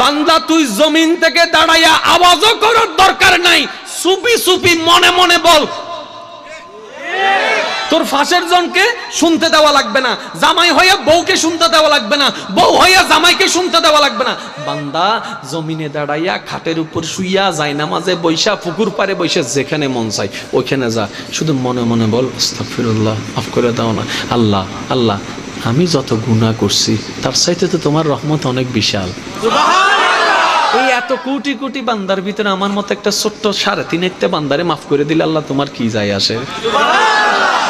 বান্দা তুই জমিন থেকে দাঁড়াইয়া আওয়াজও করার দরকার নাই, সুপি সুপি মনে মনে বল। তোর ফাঁসের জনকে শুনতে দেওয়া লাগবে না, জামাই হইয়া বউকে শুনতে দেওয়া লাগবে না, বউ হইয়া জামাইকে শুনতে দেওয়া লাগবে না। বান্দা জমিনে দাঁড়াইয়া খাটের উপর শুইয়া যায় নামাজে বৈশা পুকুর পারে বৈশা যেখানে মন চাই ওইখানে যা, শুধু মনে মনে বল আস্তাগফিরুল্লাহ, মাফ করে দাও না আল্লাহ। আল্লাহ আমি যত গুনাহ করছি তার চাইতে তো তোমার রহমত অনেক বিশাল। এই এত কোটি কোটি বান্দার ভিতরে আমার মতো একটা ছোট্ট 3.5 বান্দারে মাফ করে দিলে আল্লাহ তোমার কি যায় আসে?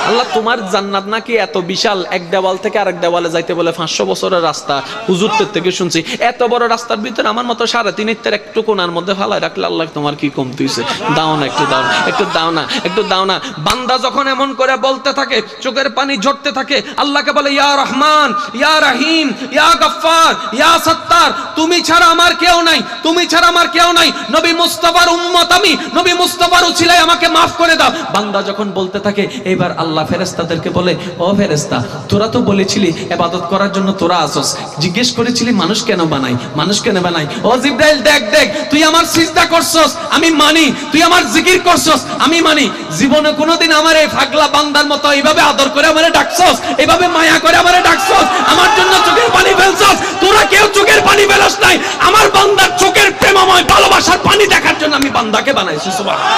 আল্লাহ তোমার জান্নাত নাকি এত বিশাল, এক দেওয়াল থেকে আরেক দেওয়ালে যাইতে বলে 500 বছরের রাস্তা, হুজুরদের থেকে শুনছি। এত বড় রাস্তার ভিতরে আমার মতো 3.5 একটু কোনার মধ্যে ফালাই রাখলে আল্লাহ তোমার কি কমতি হইছে? দাও না, একটু দাও না, একটু দাও না, একটু দাও না। বান্দা যখন এমন করে বলতে থাকে, চোখের পানি ঝরতে থাকে, আল্লাহকে বলে ইয়া রহমান, ইয়া রহিম, ইয়া গফফার, ইয়া সত্তার, তুমি ছাড়া আমার কেউ নাই, তুমি ছাড়া আমার কেউ নাই, নবী মুস্তাফার উম্মত আমি, নবী মুস্তাফার উছিলায় আমাকে মাফ করে দাও। বান্দা যখন বলতে থাকে, এবার আল্লাহ ফেরেশতাদেরকে বলে, ও ফেরেশতা তোরা তো বলেছিলি ইবাদত করার জন্য তোরা আসস, জিজ্ঞেস করেছিলি মানুষ কেন বানাই, মানুষ কেন বানাই। ও জিবরাইল দেখ দেখ, তুই আমার সিজদা করছস আমি মানি, তুই আমার জিকির করছস আমি মানি, জীবনে কোনোদিন আমার এই পাগলা বান্দার মতো এইভাবে আদর করে আমারে ডাকছস, এইভাবে মায়া করে আমারে ডাকছস, আমার জন্য চোখের পানি ফেলছস। তোরা কেউ চোখের পানি ফেলস নাই, আমার বান্দার চোখের প্রেমময় ভালোবাসার পানি দেখার জন্য আমি বান্দাকে বানাইছি। সুবহানাল্লাহ।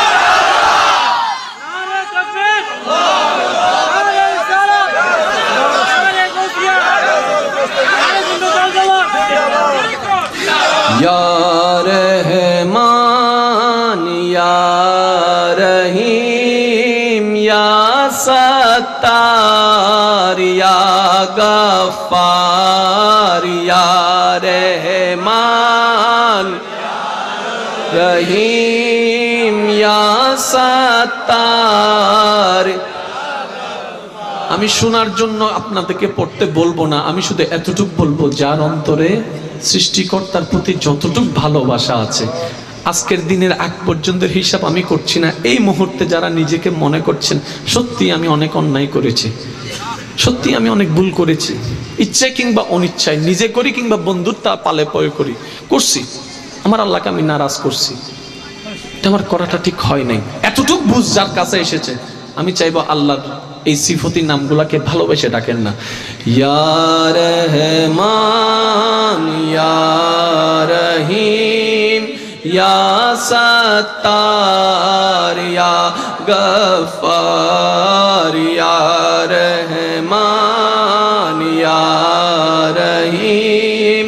या रहमान या रहीम या सत्तार या गफ्फार या रहमान रहीम या सत्तार। আমি শোনার জন্য আপনাদেরকে পড়তে বলবো না, আমি শুধু এতটুকু বলবো, যার অন্তরে সৃষ্টিকর্তার প্রতি যতটুকু ভালোবাসা আছে, আজকের দিনের আগ পর্যন্ত হিসাব আমি করছি না, এই মুহূর্তে যারা নিজেকে মনে করছেন সত্যি আমি অনেক অন্যায় করেছি, সত্যি আমি অনেক ভুল করেছি, ইচ্ছায় কিংবা অনিচ্ছায়, নিজে করি কিংবা বন্ধুত্ব পালে পয় করি, করছি, আমার আল্লাহকে আমি নারাজ করছি, এটা আমার করাটা ঠিক হয় নাই। এতটুকু বুঝ যার কাছে এসেছে, আমি চাইবো আল্লাহর এই সিফতি নামগুলাকে ভালোবেসে ডাকেন না, ইয়া রহমান ইয়া রহিম ইয়া সত্তার ইয়া গফফার ইয়া রহমান ইয়া রহিম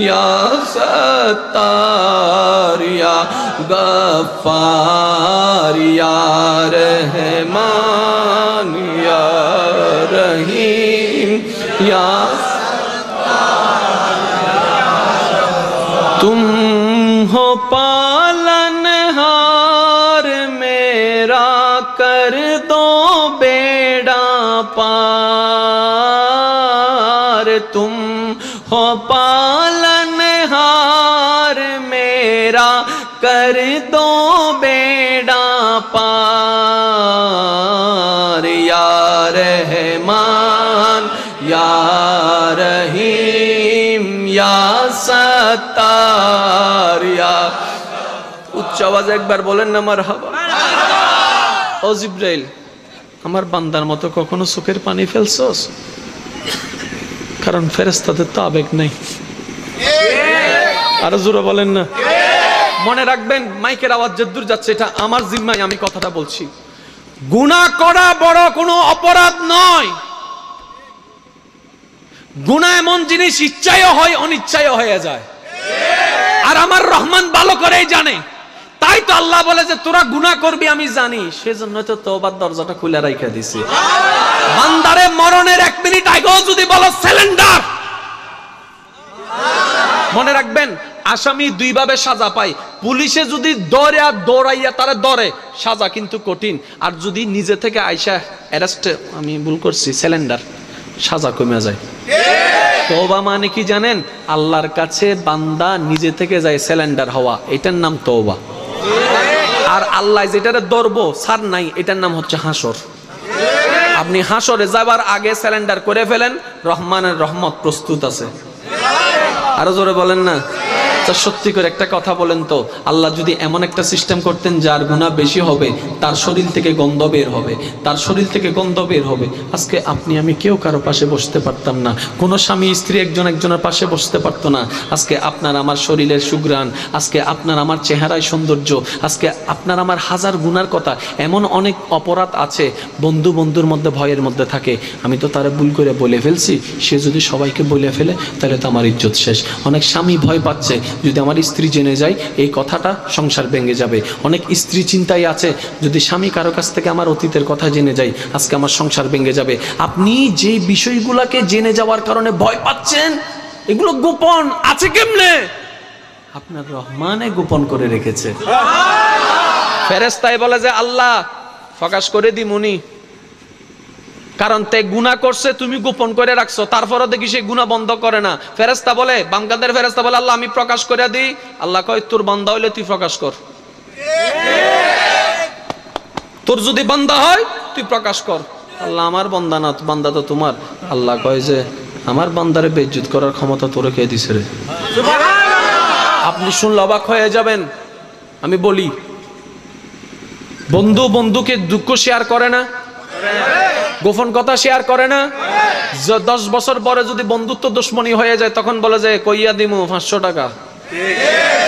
ইয়া সত্তার ইয়া গফফার ইয়া রহমান ইয়া রহিম ইয়া तुम हो पालनहार मेरा, कर दो बेड़ा पार। तुम हो पालनहार मेरा, कर दो बेड़ा पार। या रहमान या रहीम या सत्तार या। উচ্চ আওয়াজে একবার বলেন না মারহাবা। ও জিবরাইল, আমার বান্দার মতো কখনো চোখের পানি ফেলছস? কারণ ফেরেশতাদের তো আবেগ নেই। আরো জোরে বলেন না। মনে রাখবেন, মাইকের আওয়াজ যদ্দূর যাচ্ছে এটা আমার জিম্মায় আমি কথাটা বলছি। গুনাহ করা বড় কোনো অপরাধ নয়। গুনাহ এমন জিনিস ইচ্ছায় হয় অনিচ্ছায় হয়ে যায়, আর আমার রহমান ভালো করেই জানে। তাই তো আল্লাহ বলে যে তোরা গুনাহ করবি আমি জানি, সেজন্য তো তওবার দরজাটা খুলে রাখা দিছি। বান্দারে মরণের 1 মিনিট আগেও যদি বলো সারেন্ডার, মনে রাখবেন আসামি দুই ভাবে সাজা পায়। পুলিশে যদি দৌড়াইয়া তারা ধরে, সাজা কিন্তু কঠিন। আর যদি নিজে থেকে আইসা অ্যারেস্ট, আমি ভুল করছি, সারেন্ডার, সাজা কমে যায়। তওবা মানে কি জানেন? আল্লাহর কাছে বান্দা নিজে থেকে যায় সারেন্ডার হওয়া, এটার নাম তওবা। আর আল্লাহ যেটারে ধরবো ছাড় নাই, এটার নাম হচ্ছে হাসর। আপনি হাসরে যাবার আগে সারেন্ডার করে ফেলেন, রহমানের রহমত প্রস্তুত আছে। আরো জোরে বলেন না। আচ্ছা সত্যি করে একটা কথা বলেন তো, আল্লাহ যদি এমন একটা সিস্টেম করতেন যার গুনাহ বেশি হবে তার শরীর থেকে গন্ধ বের হবে, তার শরীর থেকে গন্ধ বের হবে, আজকে আপনি আমি কেউ কারো পাশে বসতে পারতাম না, কোনো স্বামী স্ত্রী একজন একজনের পাশে বসতে পারতো না। আজকে আপনার আমার শরীরের সুঘ্রাণ, আজকে আপনার আমার চেহারায় সৌন্দর্য, আজকে আপনার আমার হাজার গুনার কথা। এমন অনেক অপরাধ আছে বন্ধু বন্ধুর মধ্যে ভয়ের মধ্যে থাকে, আমি তো তারা ভুল করে বলে ফেলছি, সে যদি সবাইকে বলে ফেলে তাহলে তো আমার ইজ্জত শেষ। অনেক স্বামী ভয় পাচ্ছে যদি আমার স্ত্রী জেনে যায় এই কথাটা সংসার ভেঙে যাবে। অনেক স্ত্রী চিন্তায় আছে যদি স্বামী কারো কাছ থেকে আমার অতীতের কথা জেনে যায় আজকে আমার সংসার ভেঙে যাবে। আপনি যে বিষয়গুলোকে জেনে যাওয়ার কারণে ভয় পাচ্ছেন এগুলো গোপন আছে কেমনে? আপনার রহমানে গোপন করে রেখেছে। ফেরেশতাই বলে যে আল্লাহ প্রকাশ করে দিমুনি, কারণ তে গুনাহ করছে তুমি গোপন করে রাখছো, তারপরও দেখি সে গুনাহ বন্ধ করে না। ফেরেশতা বলে, বামকাদের ফেরেশতা বলে আল্লাহ আমি প্রকাশ করে দিই। আল্লাহ কয় তোর বান্দা হইলে তুই প্রকাশ কর, তোর যদি বান্দা হয় তুই প্রকাশ কর। আল্লাহ আমার বান্দা না, বান্দা তো তোমার। আল্লাহ কয় যে আমার বান্দারে বেইজ্জত করার ক্ষমতা তোরে কে দিছে রে? আপনি শুনলে অবাক হয়ে যাবেন। আমি বলি বন্ধু বন্ধুকে দুঃখ শেয়ার করে না, গোপন কথা শেয়ার করে না। 10 বছর পরে যদি বন্ধুত্ব দুশ্মনী হয়ে যায় তখন বলে যে কইয়া দিমু 500 টাকা।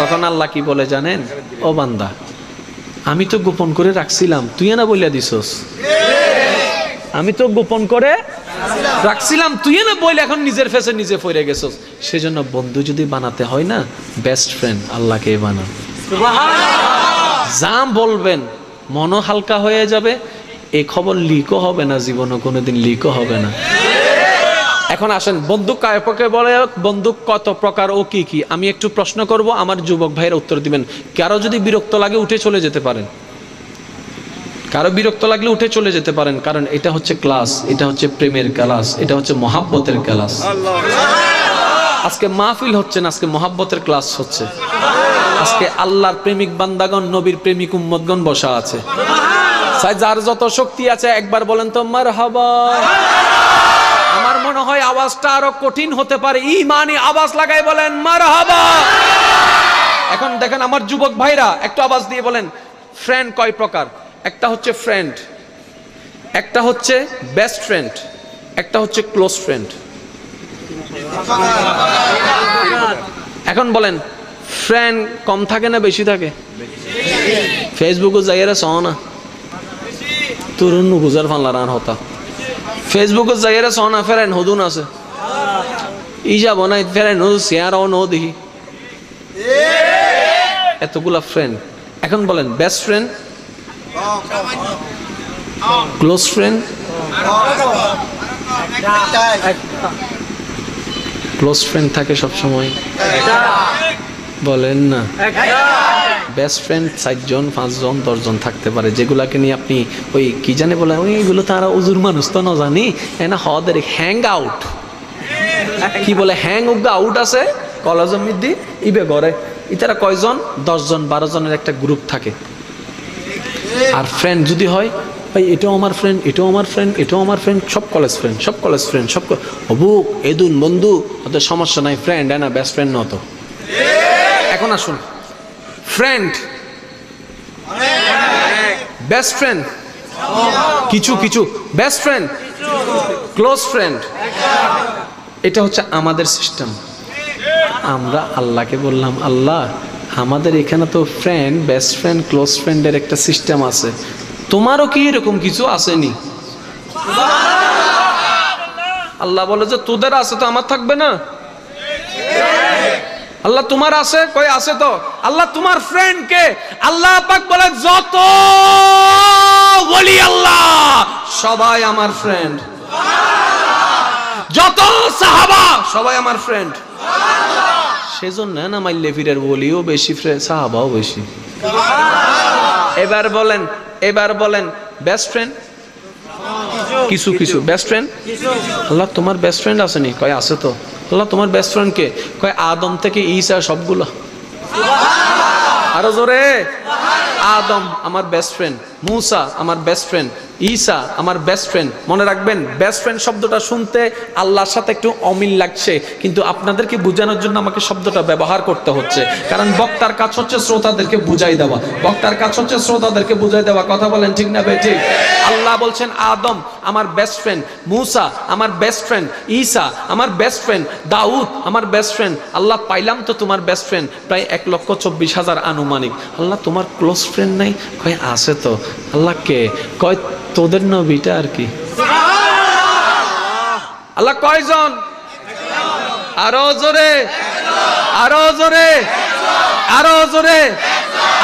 তখন আল্লাহ কি বলে জানেন? ও বান্দা আমি তো গোপন করে রাখছিলাম, তুই না বইলা দিছস। আমি তো গোপন করে রাখছিলাম, তুই না বইলে এখন নিজের ফেসে নিজে পড়ে গেছস। সেজন্য বন্ধু যদি বানাতে হয় না, বেস্ট ফ্রেন্ড আল্লাহকে বানান। যা বলবেন মনও হালকা হয়ে যাবে, এই খবর লিকও হবে না, জীবনে কোনোদিন লিকও হবে না। এখন আসেন বন্দুক কাকে বলে, বন্দুক কত প্রকার ও কি কি আমি একটু প্রশ্ন করব, আমার যুবক ভাইয়েরা উত্তর দিবেন। কারো যদি বিরক্ত লাগে উঠে চলে যেতে পারেন, কারো বিরক্ত লাগলে উঠে চলে যেতে পারেন, কারণ এটা হচ্ছে ক্লাস, এটা হচ্ছে প্রেমের ক্লাস, এটা হচ্ছে মহাব্বতের ক্লাস। আজকে মাহফিল হচ্ছে না, আজকে মহাব্বতের ক্লাস হচ্ছে। আজকে আল্লাহর প্রেমিক বান্দাগণ, নবীর প্রেমিক উম্মতগণ বসা আছে। যার যত শক্তি আছে একবার বলেন তো মারহাবা। আমার মনে হয় আওয়াজটা আরো কঠিন হতে পারে, ঈমানি আওয়াজ লাগাই বলেন মারহাবা। এখন দেখেন আমার যুবক ভাইরা একটু আওয়াজ দিয়ে বলেন ফ্রেন্ড কয় প্রকার? একটা হচ্ছে ফ্রেন্ড, একটা হচ্ছে বেস্ট ফ্রেন্ড, একটা হচ্ছে ক্লোজ ফ্রেন্ড। এখন বলেন ফ্রেন্ড কম থাকে না বেশি থাকে? ফেসবুকে যাইয়েরা চাও না তরুণ গুজার ফানলা রান হতা, ফেসবুকে যাইয়েরা চাও না ফেরেন হদুন আছে ই যাব না ফেরেন হদু শেয়ারও নো দেখি এতগুলা ফ্রেন্ড। এখন বলেন best friend, close friend. Close friend থাকে সব সময়, বলেন না? বেস্ট ফ্রেন্ড 4 জন 5 জন 10 জন থাকতে পারে, যেগুলাকে নিয়ে আপনি ওই কি জানে বলে ওইগুলো তারা উজুর মানুষ তো না জানি এনা হদের হ্যাং আউট, কি বলে হ্যাং আউট আছে কলেজের মধ্যে ইবে ঘরে ইতারা কয়জন 10 জন 12 জনের একটা গ্রুপ থাকে। আর ফ্রেন্ড যদি হয় ভাই এটাও আমার ফ্রেন্ড, এটাও আমার ফ্রেন্ড, এটাও আমার ফ্রেন্ড, সব কলেজ ফ্রেন্ড, সব কলেজ ফ্রেন্ড, সব অবুক এদুন বন্ধু, ওদের সমস্যা নাই, ফ্রেন্ড না বেস্ট ফ্রেন্ড নত। এখন আসুন ফ্রেন্ড বেস্ট ফ্রেন্ড কিছু কিছু, বেস্ট ফ্রেন্ড ক্লোজ ফ্রেন্ড, এটা হচ্ছে আমাদের সিস্টেম। আমরা আল্লাহকে বললাম আল্লাহ আমাদের এখানে তো ফ্রেন্ড বেস্ট ফ্রেন্ড ক্লোজ ফ্রেন্ডের একটা সিস্টেম আছে, তোমারও কি এরকম কিছু আসেনি? আল্লাহ বলে যে তোদের আছে তো আমার থাকবে না? আল্লাহ তোমার আছে কই? আছে তো। আল্লাহ তোমার ফ্রেন্ড কে? আল্লাহ পাক বলে যত ওলি আল্লাহ সবাই আমার ফ্রেন্ড, যত সাহাবা সবাই আমার ফ্রেন্ড। সেজন্য না মাইলে ফিরের ওলিও বেশি, সাহাবাও বেশি। এবার বলেন বেস্ট ফ্রেন্ড কিছু কিছু, বেস্ট ফ্রেন্ড আল্লাহ তোমার বেস্ট ফ্রেন্ড আসেনি? কয় আছে তো। আল্লাহ তোমার বেস্ট ফ্রেন্ড কে? কয় আদম থেকে ঈসা সবগুলো। আরো জোরে, আদম আমার বেস্ট ফ্রেন্ড, মুসা আমার বেস্ট ফ্রেন্ড, ঈসা আমার বেস্ট ফ্রেন্ড। মনে রাখবেন, বেস্ট ফ্রেন্ড শব্দটা শুনতে আল্লাহর সাথে একটু অমিল লাগছে, কিন্তু আপনাদেরকে বোঝানোর জন্য আমাকে শব্দটা ব্যবহার করতে হচ্ছে, কারণ বক্তার কাজ হচ্ছে শ্রোতাদেরকে বুঝাই দেওয়া, বক্তার কাজ হচ্ছে শ্রোতাদেরকে বুঝাই দেওয়া। কথা বলেন ঠিক না ভাই? ঠিক। আল্লাহ বলছেন আদম আমার বেস্ট ফ্রেন্ড, মুসা আমার বেস্ট ফ্রেন্ড, ঈসা আমার বেস্ট ফ্রেন্ড, দাউদ আমার বেস্ট ফ্রেন্ড। আল্লাহ পাইলাম তো তোমার বেস্ট ফ্রেন্ড প্রায় 1,24,000 আনুমানিক। আল্লাহ তোমার ক্লোজ ফ্রেন্ড নাই? কয় আছে তো। আল্লাহ কে? কয় তোদের নবীটা আর কি। আল্লাহ কয়জন? আরো জোরে, আরো জোরে, আরো জোরে।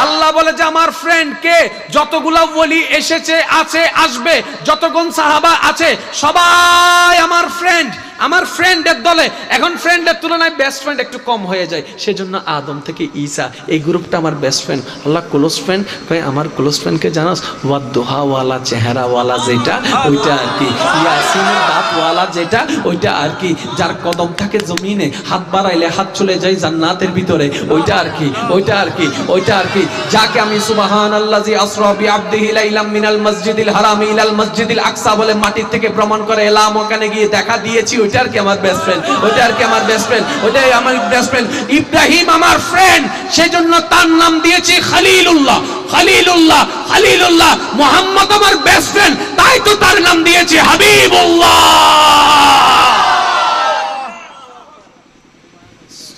আল্লাহ বলে যে আমার ফ্রেন্ড কে? যতগুলা ওলি এসেছে, আছে, আসবে, যতগুণ সাহাবা আছে সবাই আমার ফ্রেন্ড, আমার ফ্রেন্ডের দলে। এখন ফ্রেন্ডের তুলনায় বেস্ট ফ্রেন্ড একটু কম হয়ে যায়, সেজন্য আদম থেকে ঈসা এই গ্রুপটা আমার বেস্ট ফ্রেন্ড। আল্লাহ ক্লোজ ফ্রেন্ড কয় আমার ক্লোজ ফ্রেন্ডকে জানাস? ওয়াদুহাওয়ালা চেহারাওয়ালা যেটা ওইটা আর কি, ইয়াসিনের দাঁতওয়ালা যেটা ওইটা আর কি, যার কদম থাকে জমিনে, হাত বাড়াইলে হাত চলে যায় জান্নাতের ভিতরে, ওইটা আর কি, ওইটা আর কি, ওইটা আর কি, যাকে আমি সুবহানাল্লাযী আসরা বিআবদিহি লাইলাম মিনাল মসজিদিল হারাম ইলাল মসজিদিল আকসা বলে মাটির থেকে প্রমাণ করে এলাম, ওখানে গিয়ে দেখা দিয়েছি, ওইটা আর কি আমার বেস্ট ফ্রেন্ড, ওইটা আর কি আমার বেস্ট ফ্রেন্ড, ওইটাই আমার বেস্ট ফ্রেন্ড। ইব্রাহিম আমার ফ্রেন্ড, সেজন্য তার নাম দিয়েছি খলিলুল্লাহ, খলিলুল্লাহ, খলিলুল্লাহ। মুহাম্মদ আমার বেস্ট ফ্রেন্ড, তাই তো তার নাম দিয়েছি হাবিবুল্লাহ।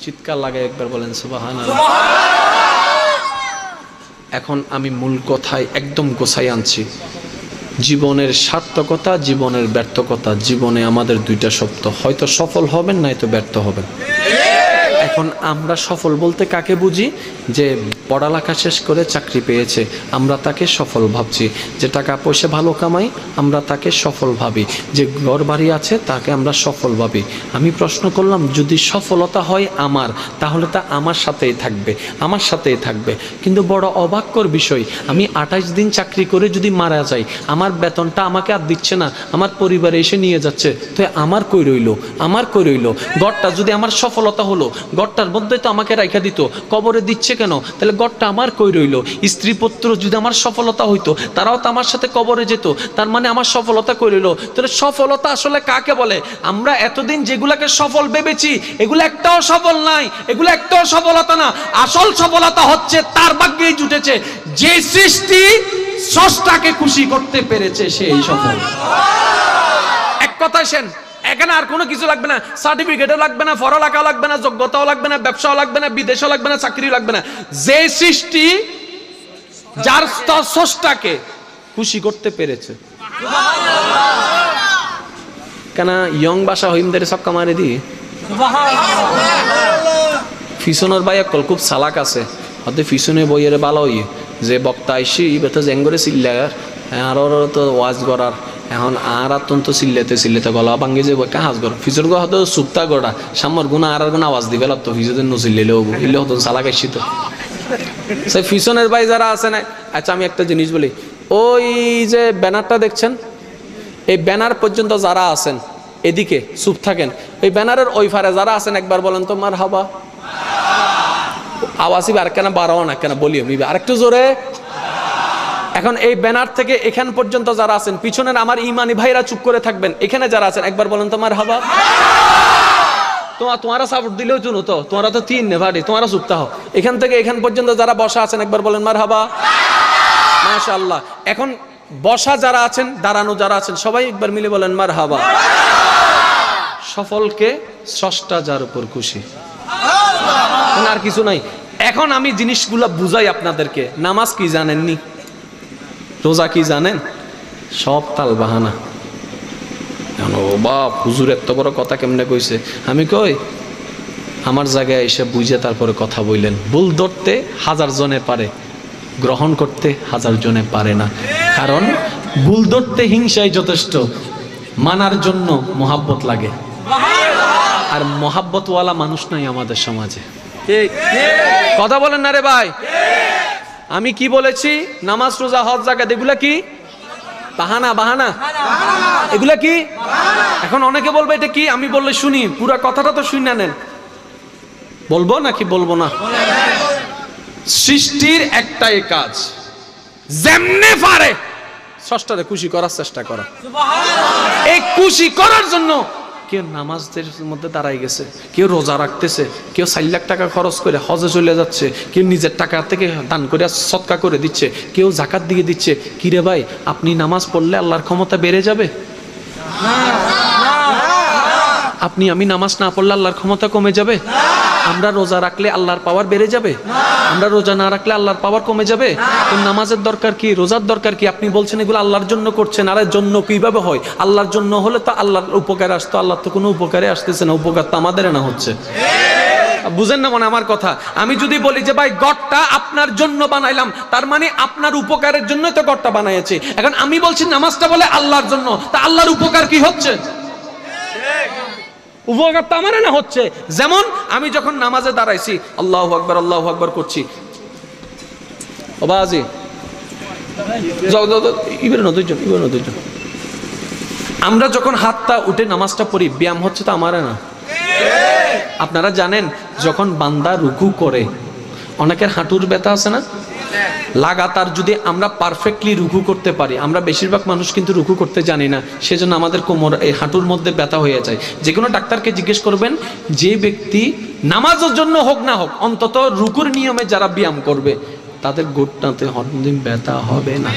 চিৎকার লাগে একবার বলেন সুবহানাল্লাহ। এখন আমি মূল কথায় একদম গোছাই আনছি। জীবনের সার্থকতা, জীবনের ব্যর্থকতা। জীবনে আমাদের দুইটা শব্দ, হয়তো সফল হবেন নয়তো ব্যর্থ হবেন। এখন আমরা সফল বলতে কাকে বুঝি? যে পড়ালেখা শেষ করে চাকরি পেয়েছে, আমরা তাকে সফল ভাবছি। যে টাকা পয়সা ভালো কামাই, আমরা তাকে সফল ভাবি। যে ঘর বাড়ি আছে, তাকে আমরা সফল ভাবি। আমি প্রশ্ন করলাম, যদি সফলতা হয় আমার, তাহলে তা আমার সাথেই থাকবে, আমার সাথেই থাকবে। কিন্তু বড় অবাককর বিষয়, আমি 28 দিন চাকরি করে যদি মারা যাই, আমার বেতনটা আমাকে আর দিচ্ছে না, আমার পরিবারে এসে নিয়ে যাচ্ছে, তো আমার কই রইল? আমার কই রইল? গড়টা যদি আমার সফলতা হলো, গড়টার মধ্যে তো আমাকে রাইখা দিত, কবরে দিচ্ছে কেন? তাহলে গড়টা আমার কই রইল? স্ত্রী পুত্র যদি আমার সফলতা হইতো, তারাও তো আমার সাথে কবরে যেত, তার মানে আমার সফলতা কই রইল? তাহলে সফলতা আসলে কাকে বলে? আমরা এতদিন যেগুলাকে সফল ভেবেছি, এগুলো একটাও সফল নাই, এগুলো একটাও সফলতা না। আসল সফলতা হচ্ছে তার ভাগ্যেই জুটেছে, যে সৃষ্টি স্রষ্টাকে খুশি করতে পেরেছে, সেই সফল। এক কথায় সেন, এখানে আর কোনো কিছু লাগবে না, সার্টিফিকেটও লাগবে না, পড়ালেখাও লাগবে না, যোগ্যতাও লাগবে না, ব্যবসাও লাগবে না, বিদেশও লাগবে না, চাকরিও লাগবে না। যে সৃষ্টি যার স্রষ্টাকে খুশি করতে পেরেছে। কেন ইয়ং বাসা হইমদের সক্কা মারে দি ফিসনের ভাই একল খুব সালাক আছে, হয়তো ফিসনে বইয়ের ভালো হই যে বক্তা আইসি বেতো জেঙ্গরে চিল্লার আর তো ওয়াজ করার। এখন আর তো চিল্লাতে গলা ভাঙ্গি যে কাজ কর ফিজর গো হয়তো সুপ্তা গড়া সামর গুণা আর গুণা আওয়াজ দিবে তো ফিজদের নচিল্লেও এলে হতো চালাক আসছি তো সেই ফিসনের ভাই যারা আছে না। আচ্ছা আমি একটা জিনিস বলি, ওই যে ব্যানারটা দেখছেন, এই ব্যানার পর্যন্ত যারা আছেন এদিকে চুপ থাকেন, এই ব্যানারের ওই ফারে যারা আছেন একবার বলেন তো মারহাবা। আওয়াজই আর কেন বাড়াও না, কেন বলিও আরেকটু জোরে। এখন এই ব্যানার থেকে এখান পর্যন্ত যারা আছেন, পিছনের আমার ইমানি ভাইরা চুপ করে থাকবেন, এখানে যারা আছেন একবার বলেন তো মারহাবা। তোমারা সাপোর্ট দিলেও চুনো তো, তোমরা তো তিন ভাড়ি, তোমরা চুপ থাকো। এখান থেকে এখান পর্যন্ত যারা বসা আছেন একবার বলেন মারহাবা। মাশাআল্লাহ। এখন বসা যারা আছেন, দাঁড়ানো যারা আছেন, সবাই একবার মিলে বলেন মারহাবা। সফলকে স্রষ্টা যার উপর খুশি, আর কিছু নাই। এখন আমি জিনিসগুলা বুঝাই আপনাদেরকে। নামাজ কি জানেননি? রোজা কি জানেন? সব তাল বাহানা। ও বাপ, হুজুর এত বড় কথা কেমনে কইছে? আমি কই আমার জায়গায় এসে বুঝে তারপরে কথা বললেন। ভুল ধরতে 1000 জনে পারে, গ্রহণ করতে 1000 জনে পারে না। কারণ ভুল ধরতে হিংসাই যথেষ্ট, মানার জন্য মোহাব্বত লাগে। আর মোহাব্বতওয়ালা মানুষ নাই আমাদের সমাজে। কথা বলেন না রে ভাই। আমি কি বলেছি? নামাজ রোজা হজ যাকাত এগুলা কি বাহানা? বাহানা এগুলা কি? এখন অনেকে বলবে এটা কি, আমি বললে শুনি, পুরা কথাটা তো শুনে নেন। বলবো নাকি বলবো না? সৃষ্টির একটাই কাজ, যেমনে পারে স্রষ্টারে খুশি করার চেষ্টা করা। এই খুশি করার জন্য কেউ নামাজের মধ্যে দাঁড়াই গেছে, কেউ রোজা রাখতেছে, কেউ 4 লাখ টাকা খরচ করে হজে চলে যাচ্ছে, কেউ নিজের টাকা থেকে দান করে সদকা করে দিচ্ছে, কেউ যাকাত দিয়ে দিচ্ছে। কিরে ভাই, আপনি নামাজ পড়লে আল্লাহর ক্ষমতা বেড়ে যাবে? আমি নামাজ না পড়লে আল্লাহর ক্ষমতা কমে যাবে? আমরা রোজা রাখলে আল্লাহর পাওয়ার বেড়ে যাবে? আমরা রোজা না রাখলে আল্লাহর পাওয়ার কমে যাবে? তো নামাজের দরকার কি, রোজার দরকার কি? আপনি বলছেন এগুলো আল্লাহর জন্য করছেন। আর জন্য কিভাবে হয়? আল্লাহর জন্য হলে তো আল্লাহর উপকারে আসতো। আল্লাহ তো কোনো উপকারে আসতেছে না, উপকার তো আমাদের না হচ্ছে। বুঝেন না মনে আমার কথা? আমি যদি বলি যে ভাই গড়টা আপনার জন্য বানাইলাম, তার মানে আপনার উপকারের জন্যই তো গড়টা বানাইছে। এখন আমি বলছি নামাজটা বলে আল্লাহর জন্য, তা আল্লাহর উপকার কি হচ্ছে? উপকার তো আমার না হচ্ছে। যেমন আমি যখন নামাজে দাঁড়াইছি, আল্লাহু আকবার করছি, ও বাজি আমরা যখন হাতটা উঠে নামাজটা পড়ি, ব্যায়াম হচ্ছে তো আমার না। আপনারা জানেন যখন বান্দা রুকু করে, অনেকের হাঁটুর ব্যথা আছে না? লাগাতার যদি আমরা পারফেক্টলি রুকু করতে পারি, আমরা বেশিরভাগ মানুষ কিন্তু রুকু করতে জানি না, সেজন্য আমাদের কোমর এই হাঁটুর মধ্যে ব্যথা হয়ে যায়। যে কোনো ডাক্তারকে জিজ্ঞেস করবেন, যে ব্যক্তি নামাজের জন্য হোক না হোক অন্তত রুকুর নিয়মে যারা ব্যায়াম করবে, তাদের ঘুটনাতে হরদিন ব্যথা হবে না।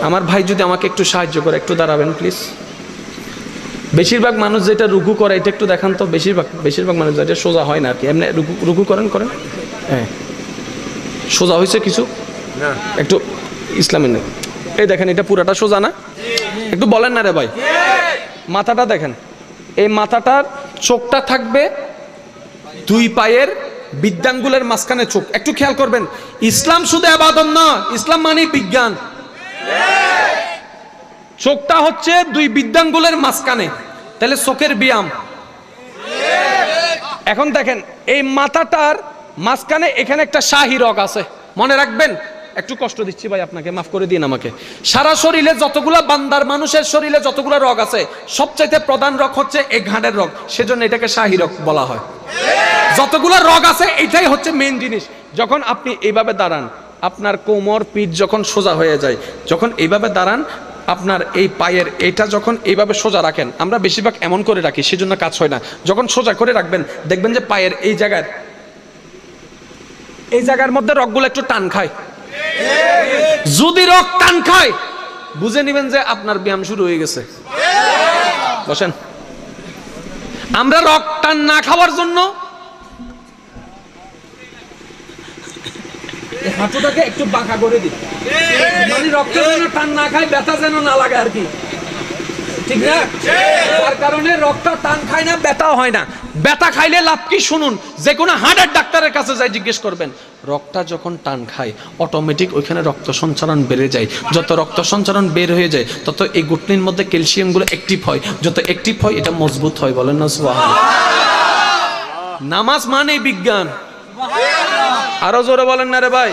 আমার ভাই যদি আমাকে একটু সাহায্য করে, একটু দাঁড়াবেন প্লিজ। বেশিরভাগ মানুষ যেটা রুকু করে, এটা একটু দেখান তো। বেশিরভাগ মানুষ যেটা সোজা হয় না আর কি, এমনি রুকু করেন। হ্যাঁ, সোজা হয়েছে কিছু না, একটু ইসলামের নেই। এই দেখেন, এটা পুরাটা সোজা না? একটু বলেন না রে ভাই। মাথাটা দেখেন, এই মাথাটার চোখটা থাকবে 2 পায়ের বৃদ্ধাঙ্গুলের মাঝখানে চোখ। একটু খেয়াল করবেন, ইসলাম শুধু ইবাদত না, ইসলাম মানে বিজ্ঞান। চোখটা হচ্ছে 2 বৃদ্ধাঙ্গুলের মাঝখানে, তাহলে চোখের ব্যায়াম। এখন দেখেন, এই মাথাটার মাঝখানে এখানে একটা শাহী রগ আছে, মনে রাখবেন। একটু কষ্ট দিচ্ছি ভাই আপনাকে, মাফ করে দিন আমাকে। সারা শরীরে যতগুলা বান্দার মানুষের শরীরে যতগুলা রগ আছে, সবচাইতে প্রধান রগ হচ্ছে এই ঘাড়ের রগ, সেজন্য এটাকে শাহী রগ বলা হয়। যতগুলা রগ আছে এটাই হচ্ছে মেইন জিনিস। যখন আপনি এইভাবে দাঁড়ান, আপনার কোমর পিঠ যখন সোজা হয়ে যায়, যখন এইভাবে দাঁড়ান, আপনার এই পায়ের এটা যখন এইভাবে সোজা রাখেন, আমরা বেশিরভাগ এমন করে রাখি, সেজন্য কাজ হয় না। যখন সোজা করে রাখবেন, দেখবেন যে পায়ের এই জায়গার মধ্যে রগগুলো একটু টান খায়। যদি রগ টান খায়, বুঝে নেবেন যে আপনার ব্যায়াম শুরু হয়ে গেছে। বসেন। আমরা রগ টান না খাওয়ার জন্য হাঁটুটাকে একটু বাঁকা করে দিই, মানে রক্ত যেন টান না খায়, ব্যথা যেন না লাগে আর কি, ঠিক না? তার কারণে রক্তটা টান খায় না, ব্যথা হয় না। ব্যথা খাইলে লাভ কি শুনুন, যে কোনো হার্টের ডাক্তারের কাছে যাই জিজ্ঞেস করবেন, রক্তটা যখন টান খায় অটোমেটিক ওইখানে রক্ত সঞ্চালন বেড়ে যায়। যত রক্ত সঞ্চালন বের হয়ে যায়, তত এই গুটলির মধ্যে ক্যালসিয়ামগুলো অ্যাক্টিভ হয়। যত অ্যাক্টিভ হয়, এটা মজবুত হয়। বলেন না সুবহানাল্লাহ। নামাজ মানে বিজ্ঞান। আরো জোরে বলেন না রে ভাই।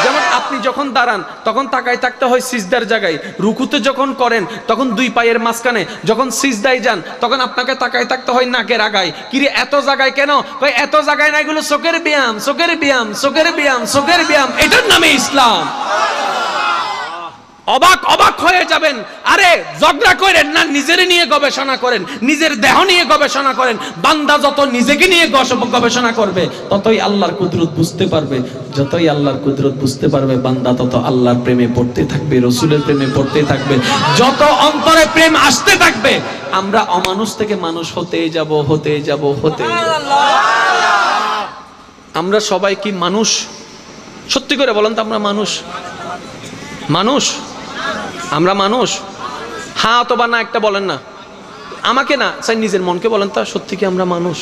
যেমন আপনি যখন দাঁড়ান, তখন তাকাই থাকতে হয় সিজদার জায়গায়। রুকুতে যখন করেন, তখন 2 পায়ের মাঝখানে। যখন সিজদায় যান, তখন আপনাকে তাকাই থাকতে হয় নাকের আগায়। কিরে এত জায়গায় কেন? কই এত জায়গায় না, এগুলো চোখের ব্যায়াম, চোখের ব্যায়াম, চোখের ব্যায়াম, চোখের ব্যায়াম। এটার নামে ইসলাম। অবাক হয়ে যাবেন। আরে ঝগড়া করেন না, নিজের নিয়ে গবেষণা করেন, নিজের দেহ নিয়ে গবেষণা করেন। বান্দা যত নিজেকে নিয়ে গবেষণা করবে, ততই আল্লাহর কুদরত বুঝতে পারবে। যতই আল্লাহর কুদরত বুঝতে পারবে, বান্দা তত আল্লাহর প্রেমে পড়তে থাকবে, রসুলের প্রেমে পড়তে থাকবে। যত অন্তরে প্রেম আসতে থাকবে, আমরা অমানুষ থেকে মানুষ হতেই যাব। আমরা সবাই কি মানুষ? সত্যি করে বলেন তো, আমরা মানুষ? আমরা মানুষ? হ্যাঁ অথবা না একটা বলেন না, আমাকে না, স্যার নিজের মনকে বলেন তো, সত্যি কি আমরা মানুষ?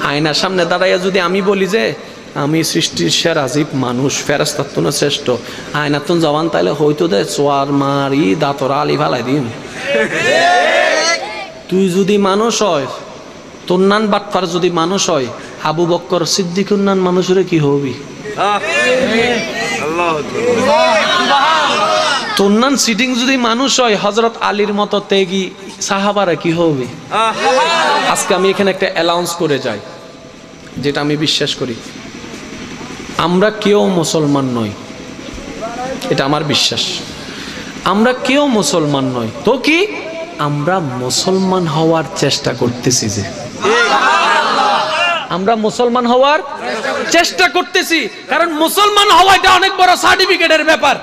আয়নার সামনে দাঁড়াইয়া যদি আমি বলি যে আমি সৃষ্টির সেরা জীব মানুষ, ফেরেশতার তুনো শ্রেষ্ঠ, আয়নার তুন জবান তাইলে হয়তো দে চোয়ার মারি দাঁতরা আলি ভালাই দিন। তুই যদি মানুষ হয়, তোর নান বাটফার যদি মানুষ হয়, আবু বক্কর সিদ্দিকুর নান মানুষের কি হবি? তোর সিটিং যদি মানুষ হয়, হযরত আলীর মতো তেগি সাহাবারা কি হবে? আজকে আমি এখানে একটা অ্যালাউন্স করে যাই, যেটা আমি বিশ্বাস করি, আমরা কেউ মুসলমান নই, এটা আমার বিশ্বাস। আমরা কেউ মুসলমান নই, তো কি আমরা মুসলমান হওয়ার চেষ্টা করতেছি, যে আমরা মুসলমান হওয়ার চেষ্টা করতেছি। কারণ মুসলমান হওয়াটা অনেক বড় সার্টিফিকেটের ব্যাপার।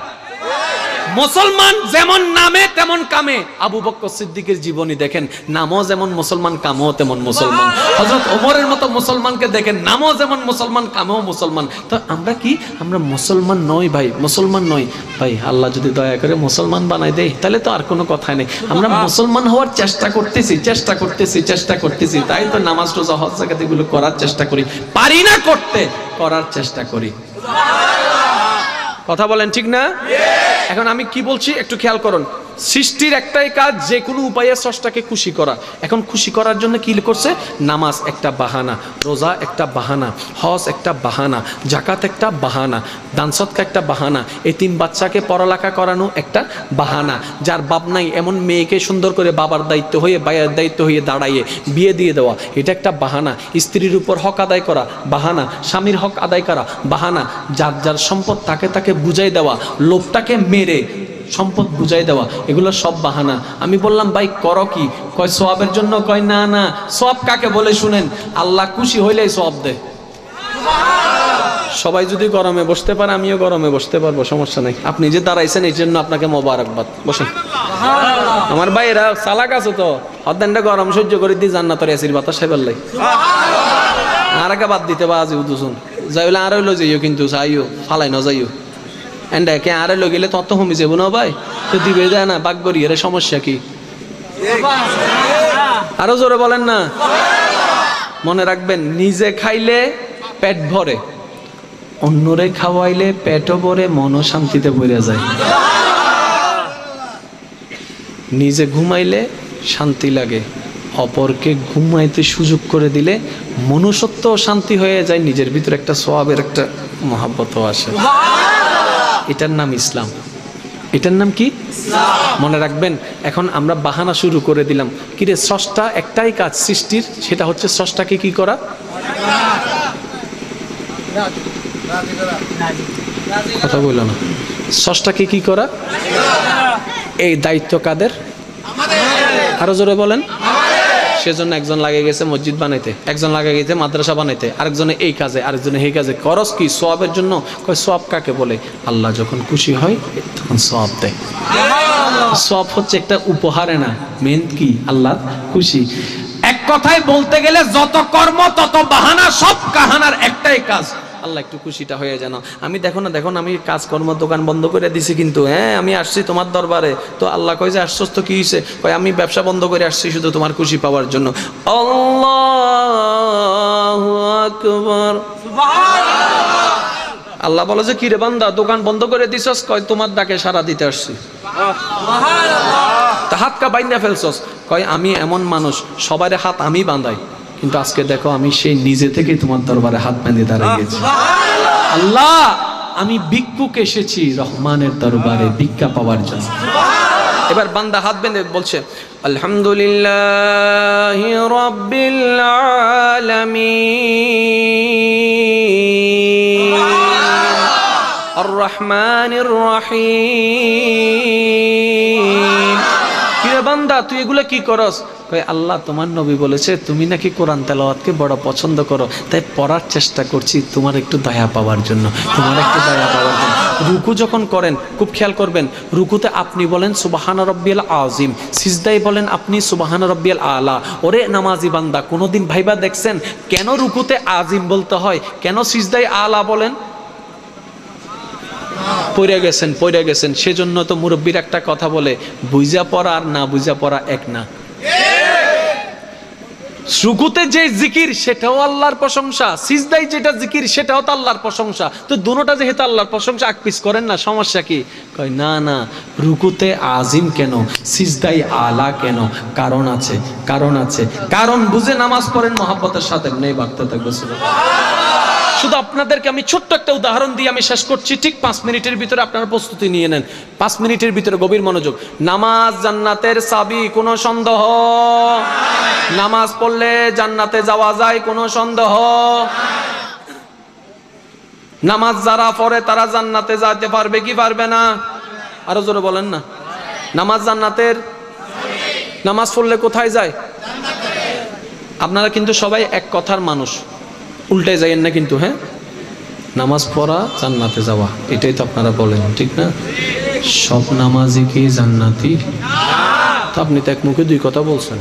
মুসলমান যেমন নামে তেমন কামে। আবু বকর সিদ্দিকের জীবনী দেখেন, নামও যেমন মুসলমান, কামও তেমন মুসলমান। হযরত ওমরের মতো মুসলমানকে দেখেন, নামও যেমন মুসলমান, কামেও মুসলমান। তো আমরা কি, আমরা মুসলমান নই ভাই, মুসলমান নই ভাই। আল্লাহ যদি দয়া করে মুসলমান বানাই দেয় তাহলে তো আর কোনো কথাই নেই। আমরা মুসলমান হওয়ার চেষ্টা করতেছি, চেষ্টা করতেছি, চেষ্টা করতেছি। তাই তো নামাজ, রোজা, হজ, যাকাত এগুলো করার চেষ্টা করি, পারি না করতে, করার চেষ্টা করি। কথা বলেন ঠিক না? এখন আমি কি বলছি একটু খেয়াল করুন। সৃষ্টির একটাই কাজ, যে কোনো উপায়ে স্রষ্টাকে খুশি করা। এখন খুশি করার জন্য কি করছে? নামাজ একটা বাহানা, রোজা একটা বাহানা, হজ একটা বাহানা, জাকাত একটা বাহানা, দান সদকা একটা বাহানা, এতিম বাচ্চাকে পড়ালেখা করানো একটা বাহানা। যার বাপ নাই এমন মেয়েকে সুন্দর করে বাবার দায়িত্ব হয়ে, ভাইয়ের দায়িত্ব হয়ে দাঁড়াইয়ে বিয়ে দিয়ে দেওয়া, এটা একটা বাহানা। স্ত্রীর উপর হক আদায় করা বাহানা, স্বামীর হক আদায় করা বাহানা, যার যার সম্পদ তাকে তাকে বুঝাই দেওয়া, লোভটাকে মেরে সম্পদ বুঝাই দেওয়া, এগুলো সব বাহানা। আমি বললাম ভাই করো কি? কয় সওয়াবের জন্য। কয় না না, সওয়াব কাকে বলে শুনেন, আল্লাহ খুশি হইলেই সওয়াব দেয়। সবাই যদি গরমে বসতে পারে, আমিও গরমে বসতে পারবো, সমস্যা নেই। আপনি যে দাঁড়াইছেন এই জন্য আপনাকে মোবারকবাদ, বসেন। আমার ভাইয়েরা চালাক আছে তো, অর্ধেকটা গরম সহ্য করে দিয়ে জান্নাতের এসির বাতাস খাইবার লাই। আর একা বাদ দিতে বা আজি উদুসুন যাই বলে আরো লই যাইও, কিন্তু যাইও ফালাই ন যাইও। এন্ডাকে আরে লগিলে তত হমি যাব না ভাই, তো দিবে যায় না বাগ করি। এর সমস্যা কি? আরো জোরে বলেন না। মনে রাখবেন, নিজে খাইলে পেট ভরে, অন্যরে খাওয়াইলে পেটও ভরে, মনও শান্তিতে ভরে যায়। নিজে ঘুমাইলে শান্তি লাগে, অপরকে ঘুমাইতে সুযোগ করে দিলে মনুষ্যত্ব শান্তি হয়ে যায়, নিজের ভিতরে একটা সওয়াবের একটা মহাব্বতও আসে। এটার নাম ইসলাম। এটার নাম কি? মনে রাখবেন। এখন আমরা বাহানা শুরু করে দিলাম। কিরে, স্রষ্টা একটাই কাজ সৃষ্টির, সেটা হচ্ছে স্রষ্টাকে কি করা? কথা বলল না। স্রষ্টাকে কি করা? এই দায়িত্ব কাদের? আরো জোরে বলেন। সেজন্য একজন লাগে গেছে মসজিদ বানাইতে, একজন লাগে গেছে মাদ্রাসা বানাইতে, আরেকজনে এই কাজে, আরেকজনে এই কাজে। করস কি? সওয়াবের জন্য। কয় সওয়াব কাকে বলে? আল্লাহ যখন খুশি হয় তখন সওয়াব দেয়। সওয়াব হচ্ছে একটা উপহারে না, মেন কি? আল্লাহ খুশি। এক কথায় বলতে গেলে যত কর্ম তত বাহানা, সব কাহানার একটাই কাজ, আল্লাহ একটু খুশিটা হয়ে যেন। আমি দেখো না, আমি কাজকর্ম দোকান বন্ধ করে দিছি, কিন্তু হ্যাঁ আমি আসছি তোমার দরবারে। তো আল্লাহ কয় যে আসছস তো কি হয়েছে? কয় আমি ব্যবসা বন্ধ করে আসছি শুধু তোমার খুশি পাওয়ার জন্য। আল্লাহু আকবার। আল্লাহ বলে যে, কি রে বান্দা, দোকান বন্ধ করে দিছস? কয় তোমার ডাকে সাড়া দিতে আসছি। তা হাত কা বাইন্দা ফেলছস? কয় আমি এমন মানুষ, সবার হাত আমি বাঁধাই, কিন্তু আজকে দেখো আমি সেই নিজে থেকে তোমার দরবারে হাত বেঁধে দাঁড়িয়ে গেছি। আল্লাহ, আমি ভিক্ষুক এসেছি রহমানের দরবারে ভিক্ষা পাওয়ার জন্য। এবার বান্দা হাত বেঁধে বলছে, আলহামদুলিল্লাহি রাব্বিল আলামিন আর রহমানির রহিম। কিরে বান্দা, তুই এগুলো কি করস? কয় আল্লাহ তোমার নবী বলেছে তুমি নাকি কোরআন তেলাওয়াতকে বড় পছন্দ করো, তাই পড়ার চেষ্টা করছি তোমার একটু দয়া পাওয়ার জন্য, তোমার একটু দয়া পাওয়ার জন্য। রুকু যখন করেন খুব খেয়াল করবেন, রুকুতে আপনি বলেন সুবহান রাব্বিয়াল আযীম, সিজদায় বলেন আপনি সুবহান রাব্বিয়াল আলা। ওরে নামাজি বান্দা, কোনোদিন ভাইবা দেখছেন কেন রুকুতে আযীম বলতে হয়, কেন সিজদায় আলা বলেন? পড়ে গেছেন। সেজন্য তো মুরব্বীর একটা কথা বলে, বুঝা পড়া আর না বুঝা পড়া এক না। রুকুতে যে জিকির সেটাও আল্লাহর প্রশংসা, সিজদায় যেটা জিকির সেটাও তো আল্লাহর প্রশংসা। তো দুটোটা যেহেতু আল্লাহর প্রশংসা, আকপিস করেন না, সমস্যা কি? কয় না না, রুকুতে আজিম কেন, সিজদায় আলা কেন? কারণ আছে। কারণ বুঝে নামাজ পড়েন মহব্বতের সাথে। নেই বাড়তে থাকবে। শুধু আপনাদেরকে আমি ছোট্ট একটা উদাহরণ দিয়ে আমি শেষ করছি, ঠিক 5 মিনিটের ভিতরে আপনারা প্রস্তুতি নিয়ে নেন। 5 মিনিটের ভিতরে গভীর মনোযোগ। নামাজ জান্নাতের চাবি, কোনো সন্দেহ? নামাজ পড়লে জান্নাতে যাওয়া যায়, কোনো সন্দেহ? নামাজ যারা পড়ে তারা জান্নাতে যেতে পারবে কি পারবে না? আরো জোরে বলেন না। নামাজ জান্নাতের, নামাজ পড়লে কোথায় যায়? আপনারা কিন্তু সবাই এক কথার মানুষ, উল্টে যাইয়েন না কিন্তু। হ্যাঁ, নামাজ পড়া জান্নাতে যাওয়া, এটাই তো আপনারা বলেন, ঠিক না? সব নামাজি কি জান্নাতি? তো আপনি তো এক মুখে দুই কথা বলছেন।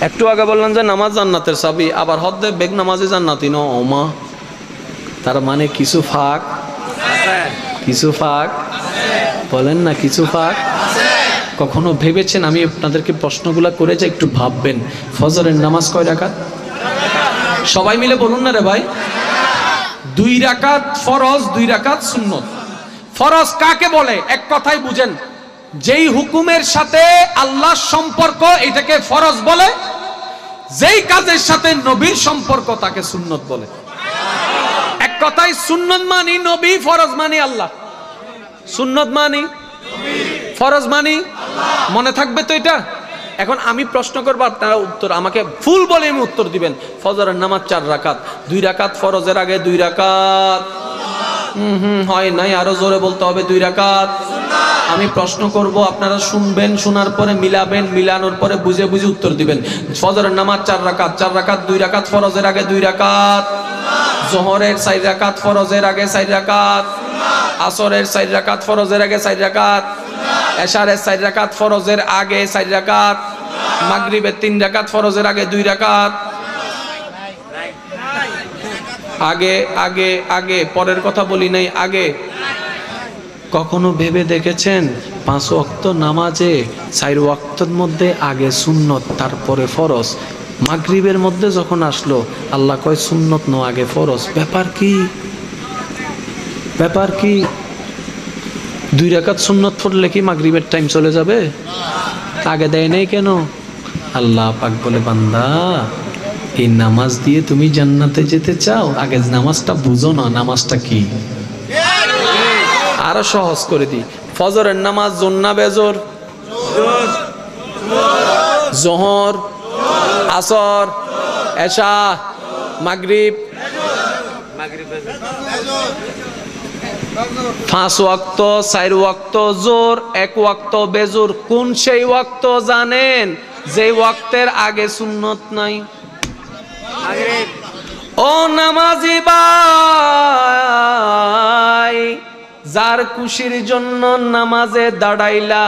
একটু আগে বললেন যে নামাজ জান্নাতের চাবি, আবার হদ্দে বেগ নামাজি জান্নাতি ন ওমা। তার মানে কিছু ফাঁক, কিছু ফাঁক বলেন না, কিছু ফাঁক। কখনো ভেবেছেন, আমি আপনাদেরকে প্রশ্নগুলা করে যে একটু ভাববেন, ফজরের নামাজ কয় রাকাত? সবাই মিলে বলুন না রে ভাই। 2 রাকাত ফরজ, 2 রাকাত সুন্নত। ফরজ কাকে বলে? এক কথাই বুঝেন, যেই হুকুমের সাথে আল্লাহর সম্পর্ক এটাকে ফরজ বলে, যেই কাজের সাথে নবীর সম্পর্ক তাকে সুন্নত বলে। এক কথাই সুন্নত মানি নবী, ফরজ মানি আল্লাহ। সুন্নত মানি, ফরজ মানি, মনে থাকবে তো এটা? এখন আমি প্রশ্ন করবো, আপনারা উত্তর আমাকে ফুল বলে আমি উত্তর দিবেন। ফজরের নামাজ 4 রাকাত, 2 রাকাত ফরজের আগে, 2 রাকাত হয় নাই, আরো জোরে বলতে হবে, 2 রাকাত। আমি প্রশ্ন করব, আপনারা শুনবেন, শোনার পরে মিলাবেন, মিলানোর পরে বুঝে বুঝে উত্তর দিবেন। ফজরের নামাজ 4 রাকাত, 4 রাকাত, 2 রাকাত ফরজের আগে, 2 রাকাত। জোহরের 4 রাকাত ফরজের আগে, 4 রাকাত। আসরের 4 রাকাত ফরজের আগে, 4 রাকাত। এশারের 4 রাকাত ফরজের আগে, 4 রাকাত। মাগরিবের 3 রাকাত ফরজের আগে, 2 রাকাত। আগে আগে আগে, পরের কথা বলি নাই, আগে। কখনো ভেবে দেখেছেন 5 ওয়াক্ত নামাজে 4 ওয়াক্তের মধ্যে আগে সুন্নত, তারপরে ফরজ? মাগরিবের মধ্যে যখন আসলো, আল্লাহ কয় সুন্নত নো, আগে ফরজ। ব্যাপার কি? ব্যাপার কি? 2 রাকাত সুন্নত পড়লে কি মাগরিবের টাইম চলে যাবে? আগে দেয় নাই কেন? আল্লাহ পাক বলে, বান্দা এই নামাজ দিয়ে তুমি জান্নাতে যেতে চাও, আগে নামাজটা বুঝো না, নামাজটা কি। আরো সহজ করে দিই, ফজরের নামাজ জোর না বেজোর? জোহর, আসর, এশা, মাগরিব, 5 ওয়াক্ত, 4 ওয়াক্ত জোর, 1 ওয়াক্ত বেজোর। কোন সেই ওয়াক্ত জানেন যে ওয়াক্তের আগে সুন্নত নাই? ও নামাজি ভাই, যার খুশির জন্য নামাজে দাঁড়াইলা,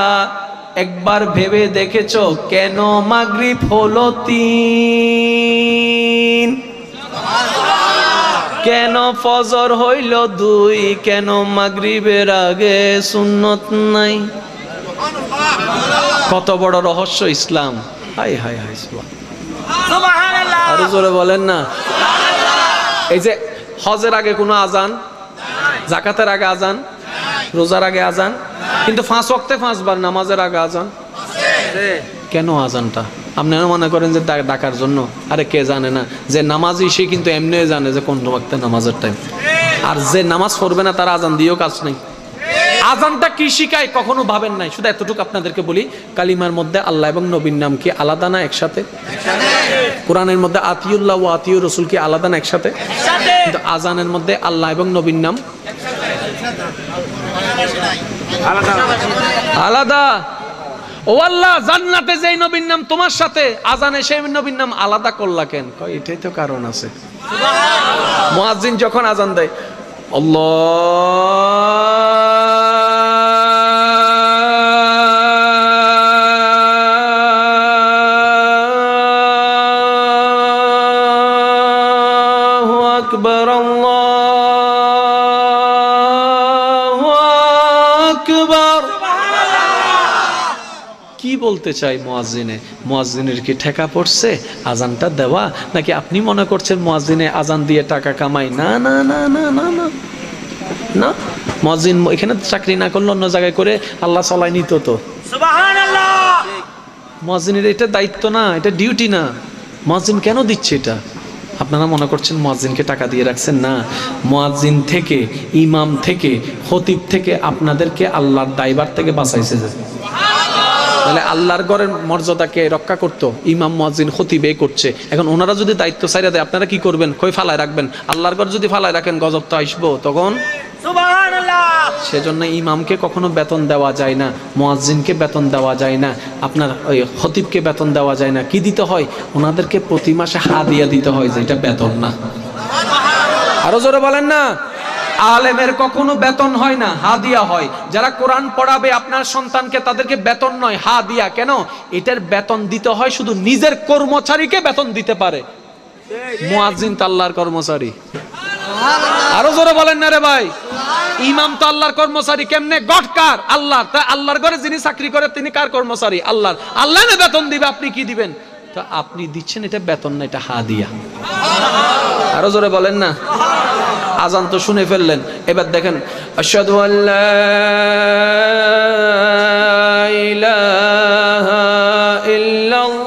একবার ভেবে দেখেছো কেন মাগরিব হলো 3? কেন ফজর হইল 2? কেন মাগরিবের আগে সুন্নত নাই? কত বড় রহস্য ইসলাম! হাই হাই হাই, সুবহানাল্লাহ, আরো জোরে বলেন না। এই যে হজের আগে কোনো আজান, যাকাতের আগে আজান, রোজার আগে আজান, কিন্তু 5 ওয়াক্তে 5 বার নামাজের আগে আজান। কেন আজানটা? আপনারা মনে করেন যে ডাকার জন্য? আরে কে জানে না যে নামাজি সে কিন্তু এমনি জানে যে কোন ওয়াক্তে নামাজের টাইম। আর যে নামাজ পড়বে না তার আজান দিয়েও কাজ নেই। আজানটা কি শিখায় কখনো ভাবেন নাই? শুধু এতটুকু আপনাদেরকে বলি, কালিমার মধ্যে আল্লাহ এবং নবীর নাম কি আলাদা না একসাথে? কোরআনের মধ্যে আতিউল্লাহ ও আতিউর রাসূল কি আলাদা না একসাথে? কিন্তু আজানের মধ্যে আল্লাহ এবং নবীর নাম আলাদা। ও আল্লাহ, জান্নাতে যেই নবীর নাম তোমার সাথে, আজানে সেই নবীর নাম আলাদা করলা কেন? কয় এটাই তো কারণ আছে। মুয়াজ্জিন যখন আজান দেয়, আল্লাহু আকবার, আল্লাহু আকবার। কি বলতে চাই মুয়াজ্জিনে? মুয়াজ্জিনের কি ঠেকা পড়ছে আজানটা দেওয়া, নাকি আপনি মনে করছেন মুয়াজ্জিনে আজান দিয়ে টাকা কামাই? না না না না না না না, মুয়াজ্জিন এখানে চাকরি না করলে অন্য জায়গায় করে আল্লাহ চলাই নিত তো। সুবহানাল্লাহ। মুয়াজ্জিনের এটা দায়িত্ব না, এটা ডিউটি না। মুয়াজ্জিন কেন দিচ্ছে এটা? আপনারা মনে করছেন মুয়াজ্জিনকে টাকা দিয়ে রাখছেন? না, মুয়াজ্জিন থেকে, ইমাম থেকে, খতিব থেকে আপনাদেরকে আল্লাহর দায়ভার থেকে বাঁচাইছে। তাহলে আল্লাহর ঘরের মর্যাদাকে রক্ষা করতো ইমাম, মুয়াজ্জিন, খতিব করছে। এখন ওনারা যদি দায়িত্ব ছাইরা দেয়, আপনারা কি করবেন? কই ফালায় রাখবেন? আল্লাহর ঘর যদি ফালায় রাখেন, গজব তো আসবো তখন। সুবহানাল্লাহ। সেজন্য ইমামকে কখনো বেতন দেওয়া যায় না, মুয়াজ্জিনকে বেতন দেওয়া যায় না, আপনার ওই খতিবকে বেতন দেওয়া যায় না। কি দিতে হয়? ওনাদেরকে প্রতি মাসে হাদিয়া দিতে হয়, যেটা বেতন না। আরো জোরে বলেন না। আলেমের কখনো বেতন হয় না, হাদিয়া হয়। যারা কোরআন পড়াবে আপনার সন্তানকে, তাদেরকে বেতন নয়, হাদিয়া। কেন? এটার বেতন দিতে হয় শুধু নিজের কর্মচারীকে বেতন দিতে পারে, মুয়াজ্জিন তো আল্লাহর কর্মচারী। আরো জোরে বলেন না রে ভাই। ইমাম তো আল্লাহর কর্মচারী। কেমনে? গটকার আল্লাহর। তা আল্লাহর ঘরে যিনি চাকরি করে তিনি কার কর্মচারী? আল্লাহর। আল্লাহ না বেতন দিবে, আপনি কি দিবেন? তো আপনি দিচ্ছেন, এটা বেতন না, এটা হাদিয়া। আরো জোরে বলেন না। আজান তো শুনে ফেললেন, এবার দেখেন আশহাদু আল্লা ইলাহা ইল্লাল্লাহ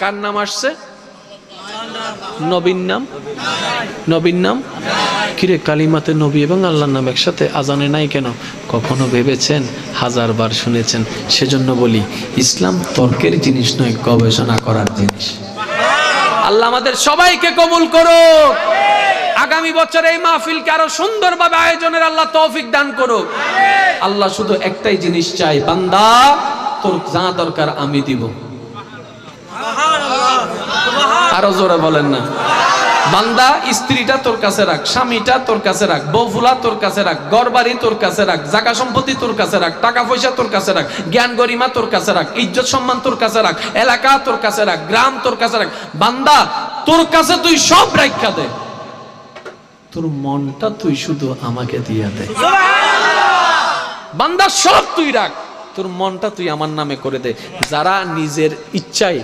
কার নাম আসছে? নবীর নাম। নবীর নাম কিরে? কালিমাতে নবী এবং আল্লাহর নাম একসাথে আজানে নাই কেন? কখনো ভেবেছেন? হাজারবার শুনেছেন। সেজন্য বলি, ইসলাম তর্কের জিনিস নয়, গবেষণা করার জিনিস। আল্লাহ আমাদের সবাইকে কবুল করুক। আগামী বছর এই মাহফিলকে আরো সুন্দরভাবে আয়োজনের আল্লাহ তৌফিক দান করুক। আল্লাহ শুধু একটাই জিনিস চাই, বান্দা তোর যা দরকার আমি দিব। আরো জোরে বলেন না। বান্দা স্ত্রীটা তোর কাছে রাখ, স্বামীটা তোর কাছে রাখ, বউফুলা তোর কাছে রাখ, ঘরবাড়ি তোর কাছে রাখ, জায়গা সম্পত্তি তোর কাছে রাখ, টাকা পয়সা তোর কাছে রাখ, জ্ঞান গরিমা তোর কাছে রাখ, ইজ্জত সম্মান তোর কাছে রাখ, এলাকা তোর কাছে রাখ, গ্রাম তোর কাছে রাখ। বান্দা তোর কাছে তুই সব রাখা দে, তোর মনটা তুই শুধু আমাকে দিয়া দে। বান্দা সব তুই রাখ, তোর মনটা তুই আমার নামে করে দে। যারা নিজের ইচ্ছায়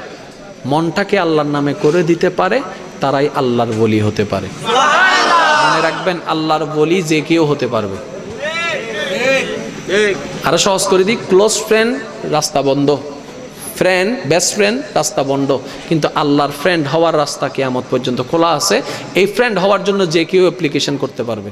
মনটাকে আল্লাহর নামে করে দিতে পারে, তারাই আল্লাহর ওলি হতে পারে। মনে রাখবেন, আল্লাহর ওলি যে কেউ হতে পারবে। আরো সহজ করে দিই, ক্লোজ ফ্রেন্ড রাস্তা বন্ধ, ফ্রেন্ড বেস্ট ফ্রেন্ড রাস্তা বন্ধ, কিন্তু আল্লাহর ফ্রেন্ড হওয়ার রাস্তা কিয়ামত পর্যন্ত খোলা আছে। এই ফ্রেন্ড হওয়ার জন্য যে কেউ অ্যাপ্লিকেশন করতে পারবে।